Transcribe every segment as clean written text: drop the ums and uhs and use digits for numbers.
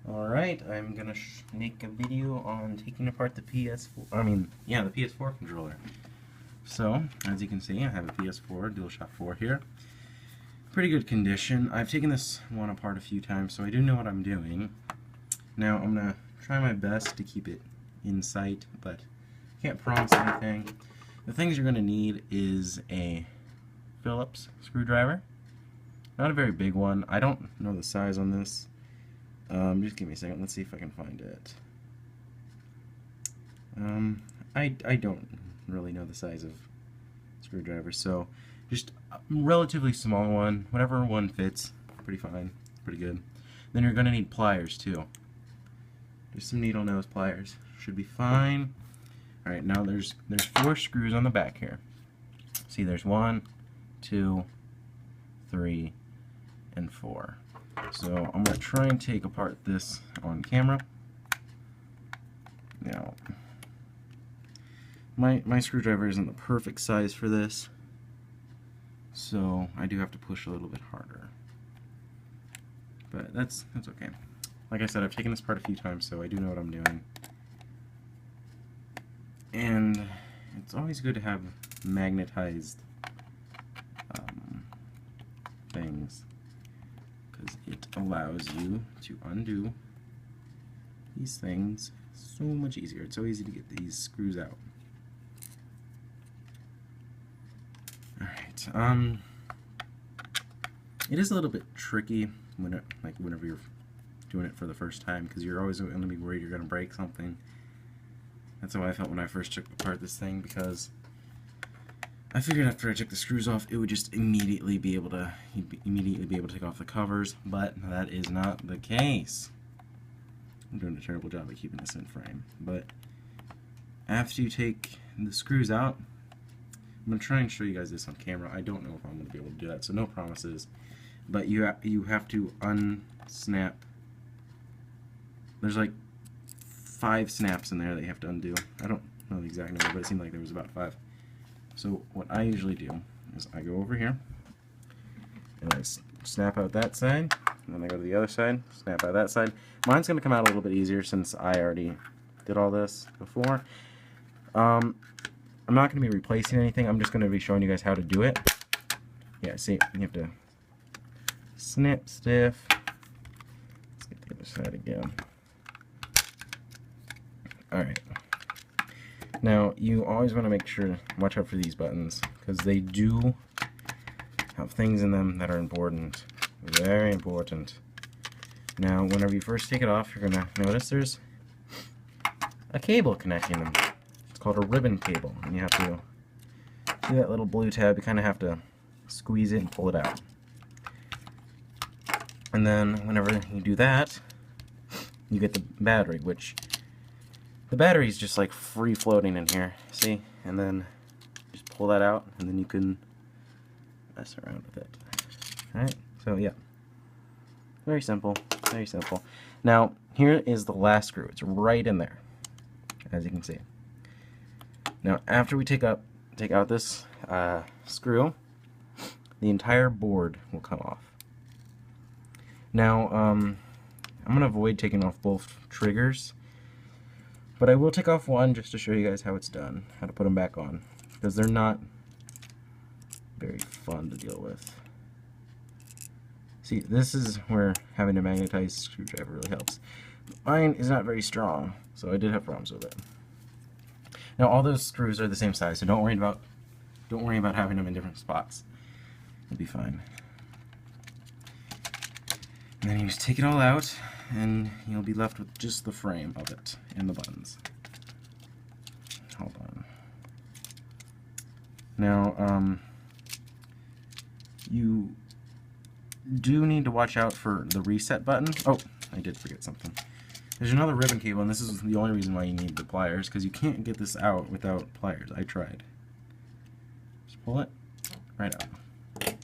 Alright, I'm gonna make a video on taking apart the PS4, the PS4 controller. So, as you can see, I have a PS4 DualShock 4 here. Pretty good condition. I've taken this one apart a few times, so I do know what I'm doing. Now, I'm gonna try my best to keep it in sight, but can't promise anything. The things you're gonna need is a Phillips screwdriver. Not a very big one. I don't know the size on this. Just give me a second. Let's see if I can find it. I don't really know the size of screwdrivers, so just a relatively small one. Whatever one fits, pretty fine, pretty good. Then you're gonna need pliers too. Just some needle nose pliers should be fine. All right, now there's 4 screws on the back here. See, there's 1, 2, 3, and 4. So I'm going to try and take apart this on camera. Now, my screwdriver isn't the perfect size for this, so I do have to push a little bit harder. But that's okay. Like I said, I've taken this apart a few times, so I do know what I'm doing. And it's always good to have magnetized things, because it allows you to undo these things so much easier. It's so easy to get these screws out. Alright, it is a little bit tricky whenever you're doing it for the first time, because you're always going to be worried you're going to break something. That's how I felt when I first took apart this thing, because I figured after I took the screws off, it would just immediately be able to take off the covers, but that is not the case. I'm doing a terrible job of keeping this in frame, but after you take the screws out, I'm going to try and show you guys this on camera. I don't know if I'm going to be able to do that, so no promises, but you have to unsnap. There's like 5 snaps in there that you have to undo. I don't know the exact number, but it seemed like there was about 5. So what I usually do is I go over here and I snap out that side, and then I go to the other side, snap out that side. Mine's going to come out a little bit easier since I already did all this before. I'm not going to be replacing anything. I'm just going to be showing you guys how to do it. Yeah, see, you have to snip stiff. Let's get the other side again. Alright. Now, you always want to make sure to watch out for these buttons, because they do have things in them that are important. Very important. Now, whenever you first take it off, you're going to notice there's a cable connecting them. It's called a ribbon cable, and you have to see that little blue tab. You kind of have to squeeze it and pull it out. And then, whenever you do that, you get the battery, which the battery is just like free floating in here, see? And then just pull that out, and then you can mess around with it. Alright, so yeah. Very simple, very simple. Now, here is the last screw. It's right in there, as you can see. Now, after we take out this screw, the entire board will come off. Now, I'm going to avoid taking off both triggers, but I will take off one just to show you guys how it's done, how to put them back on, because they're not very fun to deal with. See, this is where having a magnetized screwdriver really helps. Mine is not very strong, so I did have problems with it. Now, all those screws are the same size, so don't worry about having them in different spots. It'll be fine. And then you just take it all out, and you'll be left with just the frame of it and the buttons. Hold on. Now, you do need to watch out for the reset button. Oh, I did forget something. There's another ribbon cable, and this is the only reason why you need the pliers, because you can't get this out without pliers. I tried. Just pull it right out.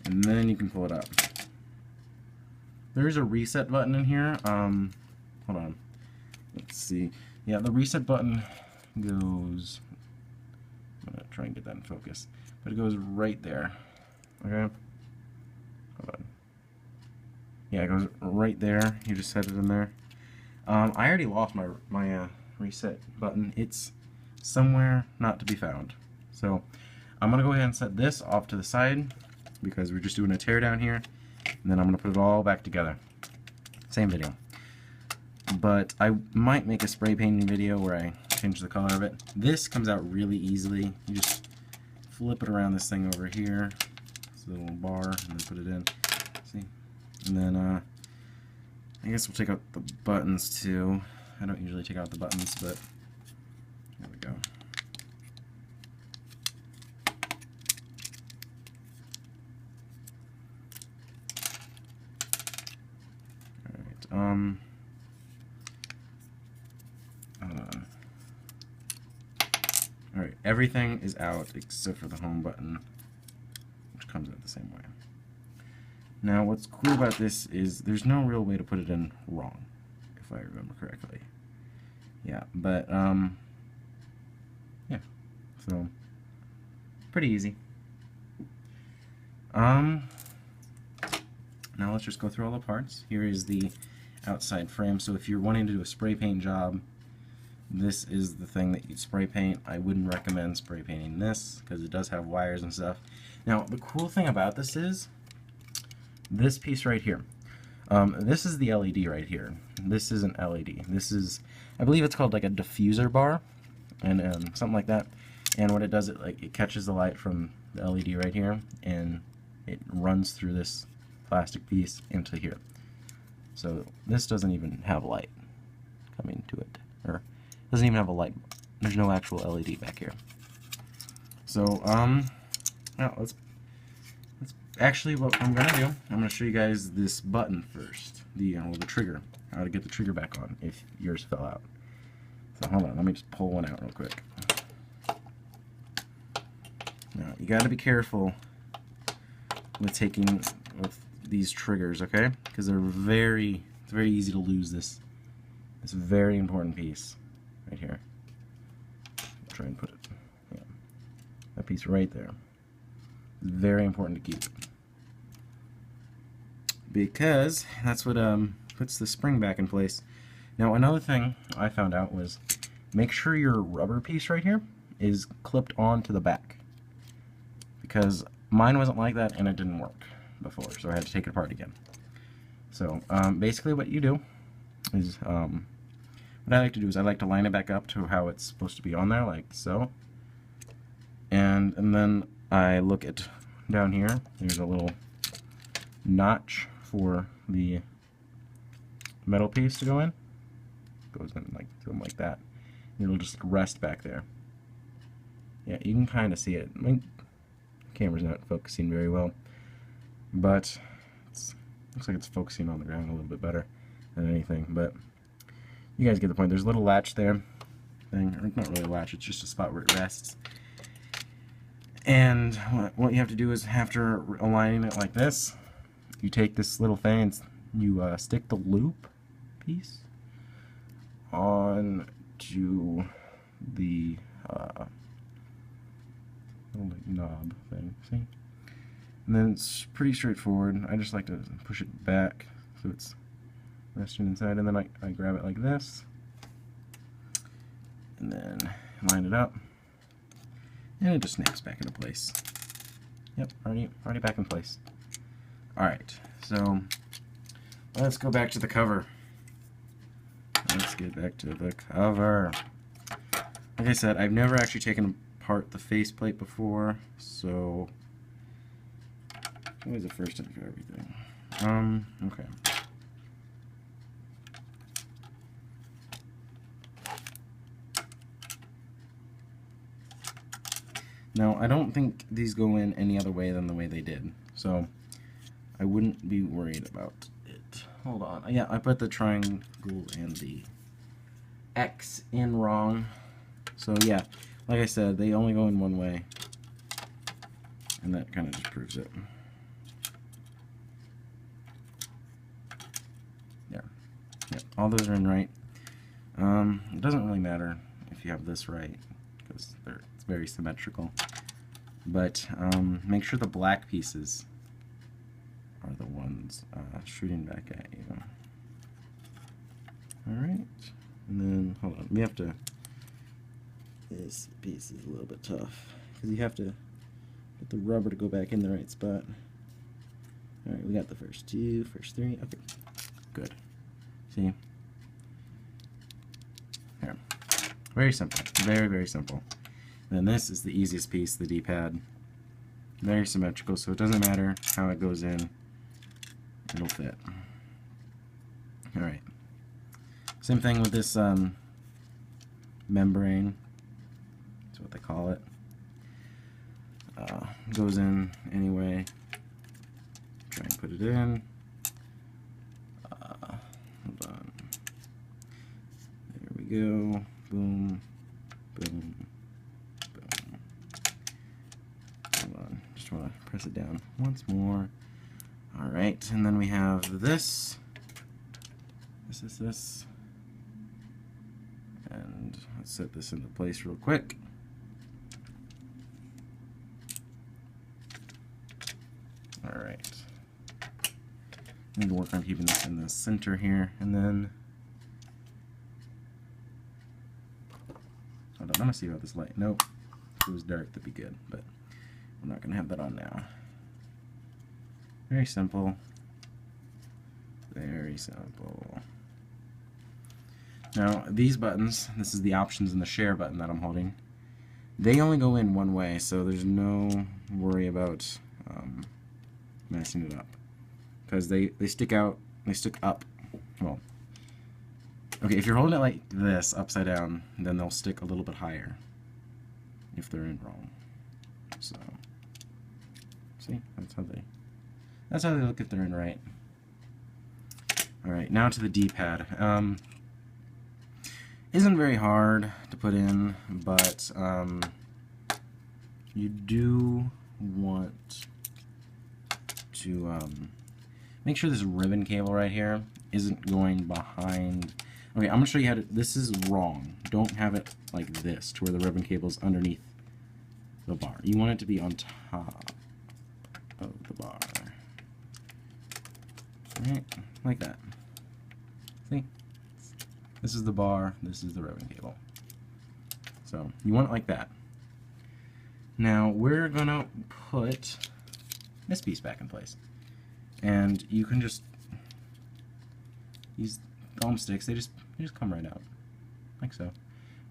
And then you can pull it out. There's a reset button in here. Hold on. Let's see. Yeah, the reset button goes... I'm going to try and get that in focus. But it goes right there. Okay? Hold on. Yeah, it goes right there. You just set it in there. I already lost my reset button. It's somewhere not to be found. So I'm gonna go ahead and set this off to the side because we're just doing a teardown here, and then I'm gonna put it all back together. Same video. But I might make a spray painting video where I change the color of it. This comes out really easily. You just flip it around this thing over here. It's a little bar, and then put it in. See? And then I guess we'll take out the buttons too. I don't usually take out the buttons, but there we go. Alright, Alright, everything is out except for the home button, which comes out the same way. Now, what's cool about this is there's no real way to put it in wrong, if I remember correctly. Yeah, but, yeah, so, pretty easy. Now let's just go through all the parts. Here is the outside frame, so if you're wanting to do a spray paint job, this is the thing that you'd spray paint. I wouldn't recommend spray painting this, because it does have wires and stuff. Now, the cool thing about this is, this piece right here. This is the LED right here. This isn't LED. This is, I believe it's called like a diffuser bar, and something like that. And what it does, it catches the light from the LED right here, and it runs through this plastic piece into here. So this doesn't even have light coming to it, or doesn't even have a light. There's no actual LED back here. So now let's actually, what I'm gonna do, I'm gonna show you guys this button first, the trigger, how to get the trigger back on if yours fell out. So hold on, let me just pull one out real quick. Now you got to be careful with these triggers, okay? Because they're very easy to lose this very important piece right here. I'll try and put it, yeah, that piece right there. It's very important to keep because that's what puts the spring back in place. Now another thing I found out was make sure your rubber piece right here is clipped onto the back, because mine wasn't like that and it didn't work before, so I had to take it apart again. So basically what you do is what I like to do is I like to line it back up to how it's supposed to be on there, like so, and then I look at down here, there's a little notch for the metal piece to go in. Goes in like something like that. And it'll just rest back there. Yeah, you can kind of see it. My camera's not focusing very well, but looks like it's focusing on the ground a little bit better than anything. But you guys get the point. There's a little latch there, or not really a latch. It's just a spot where it rests. And what you have to do is, after aligning it like this, you take this little thing and you stick the loop piece on to the little knob thing, see? And then it's pretty straightforward. I just like to push it back so it's resting inside, and then I grab it like this, and then line it up. And it just snaps back into place. Yep, already back in place. Alright, so let's go back to the cover. Let's get back to the cover. Like I said, I've never actually taken apart the faceplate before, so always the first time for everything. Okay. Now, I don't think these go in any other way than the way they did, so I wouldn't be worried about it. Hold on. Yeah, I put the triangle and the X in wrong. So yeah, like I said, they only go in one way, and that kind of just proves it. There. Yep, all those are in right. It doesn't really matter if you have this right, because it's very symmetrical. But make sure the black pieces are the ones shooting back at you. Alright, and then, hold on, we have to, this piece is a little bit tough, because you have to get the rubber to go back in the right spot. Alright, we got the first two, first three, okay, good. See? Here. Very simple, very, very simple. And then this is the easiest piece, the D-pad. Very symmetrical, so it doesn't matter how it goes in, it'll fit. Alright. Same thing with this membrane, that's what they call it. Goes in anyway. Try and put it in. Hold on. There we go. Boom, boom, boom. Hold on, just want to press it down once more. Alright, and then we have this. This. And let's set this into place real quick. Alright. Need to work on keeping this in the center here, and then hold on, I'm gonna see about this light. Nope. If it was dark, that'd be good, but we're not gonna have that on now. Very simple. Very simple. Now, these buttons, this is the options and the share button that I'm holding, they only go in one way, so there's no worry about messing it up. Because they stick out, they stick up. Well, okay, if you're holding it like this, upside down, then they'll stick a little bit higher if they're in wrong. So, see, that's how they look if they're in right. Alright, now to the D-pad. Isn't very hard to put in, but you do want to make sure this ribbon cable right here isn't going behind. Okay, I'm going to show you how to, this is wrong. Don't have it like this, to where the ribbon cable is underneath the bar. You want it to be on top of the bar. Right, like that. See? This is the bar, this is the ribbon cable. So, you want it like that. Now, we're going to put this piece back in place. And you can just, these thumbsticks, they just come right out. Like so.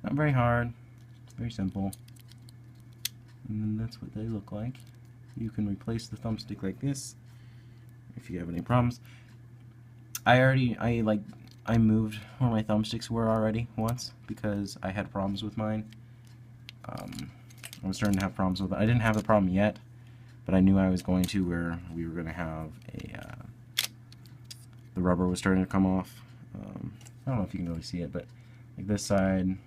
Not very hard, very simple. And then that's what they look like. You can replace the thumbstick like this if you have any problems. I moved where my thumbsticks were already once because I had problems with mine. I was starting to have problems with it. I didn't have the problem yet, but I knew I was going to, where we were going to have the rubber was starting to come off. I don't know if you can really see it, but like this side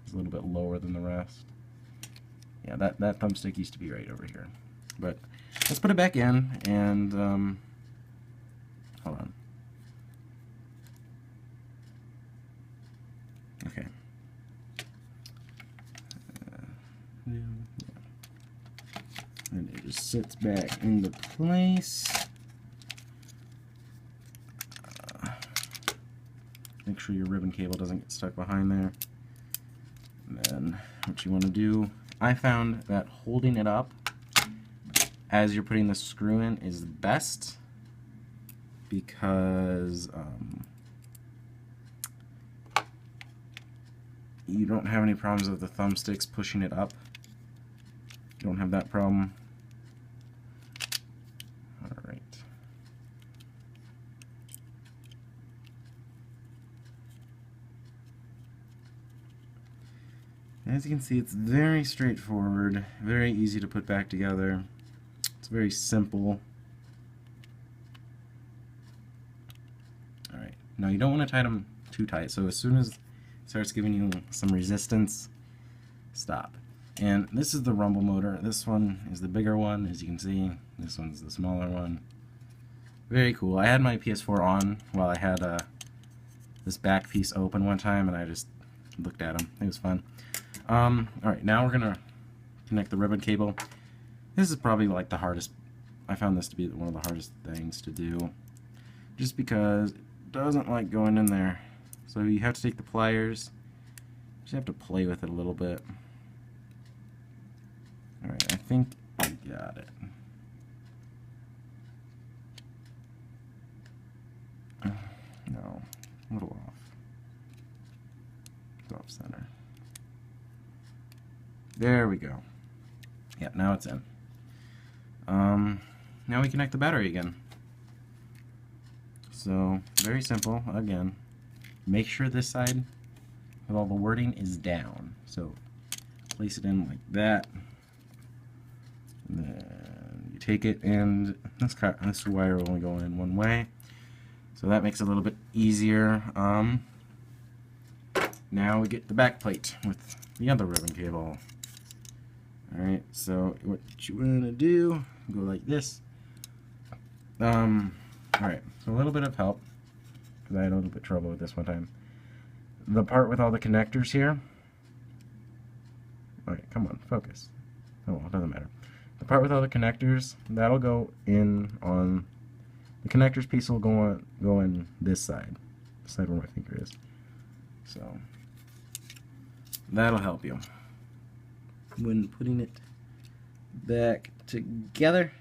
is a little bit lower than the rest. Yeah, that thumbstick used to be right over here. But let's put it back in, and hold on. Okay. And it just sits back into place. Make sure your ribbon cable doesn't get stuck behind there. And then what you want to do, I found that holding it up as you're putting the screw in is best, because you don't have any problems with the thumbsticks pushing it up. You don't have that problem. Alright. As you can see, it's very straightforward, very easy to put back together. It's very simple. Alright, now you don't want to tie them too tight, so as soon as it starts giving you some resistance, stop. And this is the rumble motor. This one is the bigger one, as you can see. This one's the smaller one. Very cool. I had my PS4 on while I had this back piece open one time, and I just looked at them. It was fun. Alright, now we're going to connect the ribbon cable. This is probably like the hardest I found this to be one of the hardest things to do, just because it doesn't like going in there. So you have to take the pliers, just have to play with it a little bit. Alright, I think I got it. No, a little off. It's off center. There we go. Yeah, now it's in. Now we connect the battery again. So, very simple. Again, make sure this side with all the wording is down. So, place it in like that. And then you take it, and this wire will only go in one way. So that makes it a little bit easier. Now we get the back plate with the other ribbon cable. Alright, so what you want to do, go like this. Alright, so a little bit of help, because I had a little bit of trouble with this one time. The part with all the connectors here. Alright, come on, focus. Oh, well, it doesn't matter. The part with all the connectors, that'll go in on... The connectors piece will go in this side. The side where my finger is. So, that'll help you. When putting it back together,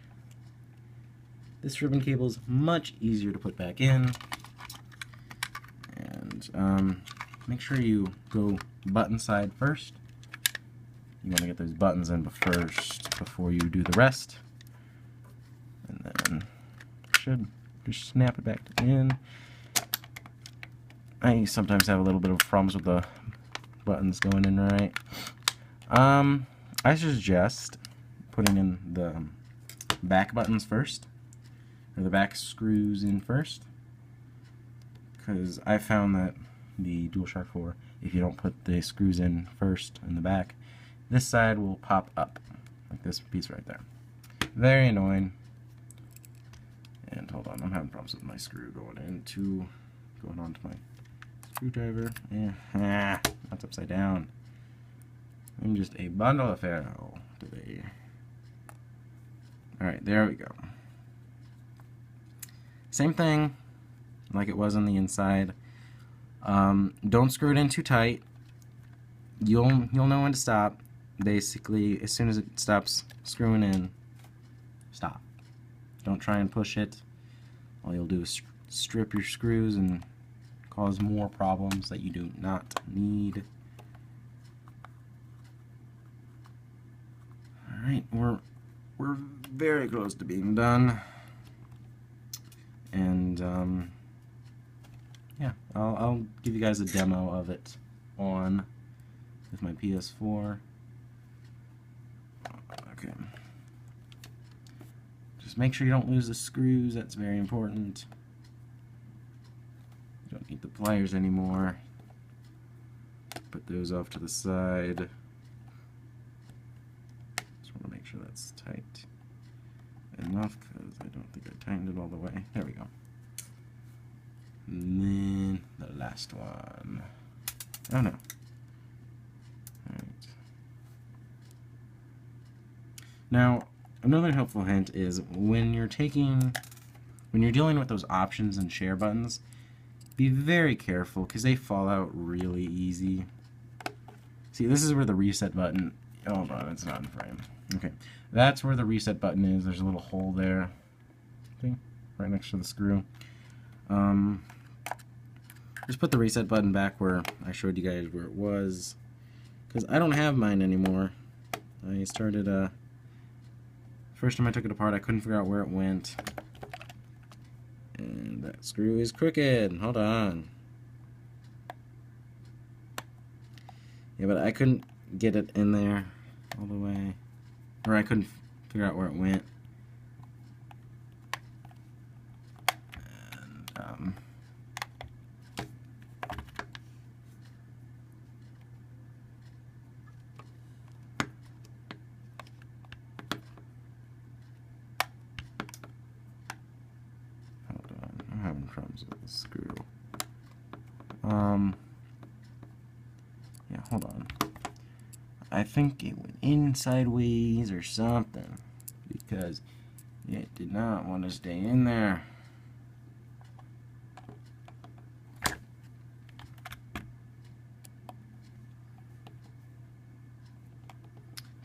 this ribbon cable is much easier to put back in. And make sure you go button side first. You want to get those buttons in first before you do the rest. And then should just snap it back in. I sometimes have a little bit of problems with the buttons going in right. I suggest putting in the back buttons first, or the back screws in first, because I found that the DualShock 4, if you don't put the screws in first in the back, this side will pop up, like this piece right there. Very annoying. And hold on, I'm having problems with my screw going onto my screwdriver. That's upside down. I'm just a bundle of Pharaoh today. Alright, there we go. Same thing like it was on the inside. Don't screw it in too tight. You'll know when to stop. Basically, as soon as it stops screwing in, stop. Don't try and push it. All you'll do is strip your screws and cause more problems that you do not need. Alright, we're very close to being done. And yeah, I'll give you guys a demo of it on with my PS4. Okay. Just make sure you don't lose the screws, that's very important. You don't need the pliers anymore. Put those off to the side. Just want to make sure that's tight enough, because I don't think I tightened it all the way. There we go. And then the last one. Oh no. Alright. Now, another helpful hint is when you're dealing with those options and share buttons, be very careful because they fall out really easy. See, this is where the reset button, hold on, it's not in frame. Okay, that's where the reset button is. There's a little hole there, okay, right next to the screw. Just put the reset button back where I showed you guys where it was, because I don't have mine anymore. I started, first time I took it apart, I couldn't figure out where it went. And that screw is crooked. Hold on. Yeah, but I couldn't get it in there all the way. Or I couldn't figure out where it went. And, I'm having problems with the screw. Yeah, hold on. I think it went in sideways or something, because It did not want to stay in there.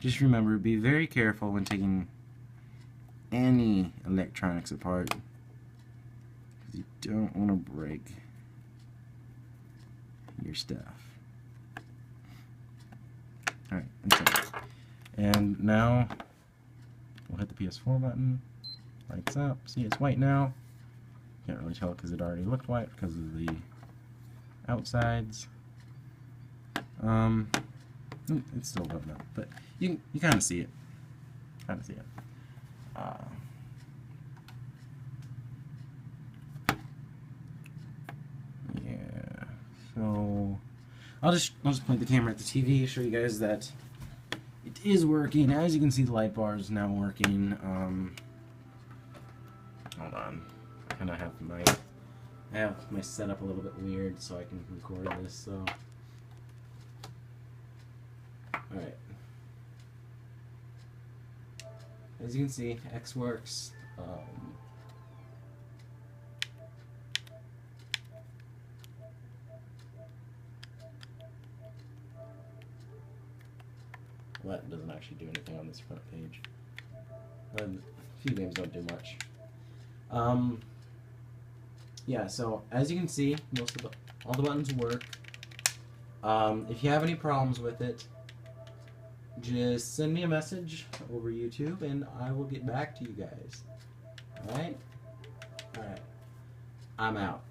Just remember, be very careful when taking any electronics apart, because you don't want to break your stuff. Alright, and now we'll hit the PS4 button. Lights up. See, it's white now. Can't really tell because it already looked white because of the outsides. It's still loading up, but you kind of see it. Yeah. So I'll just point the camera at the TV, show you guys that it is working. As you can see, the light bar is now working. Hold on. I kind of have my setup a little bit weird, so I can record this. So. Alright. As you can see, X works. Well, that doesn't actually do anything on this front page. A few games don't do much. Yeah, so as you can see, all the buttons work. If you have any problems with it, just send me a message over YouTube and I will get back to you guys. Alright? Alright. I'm out.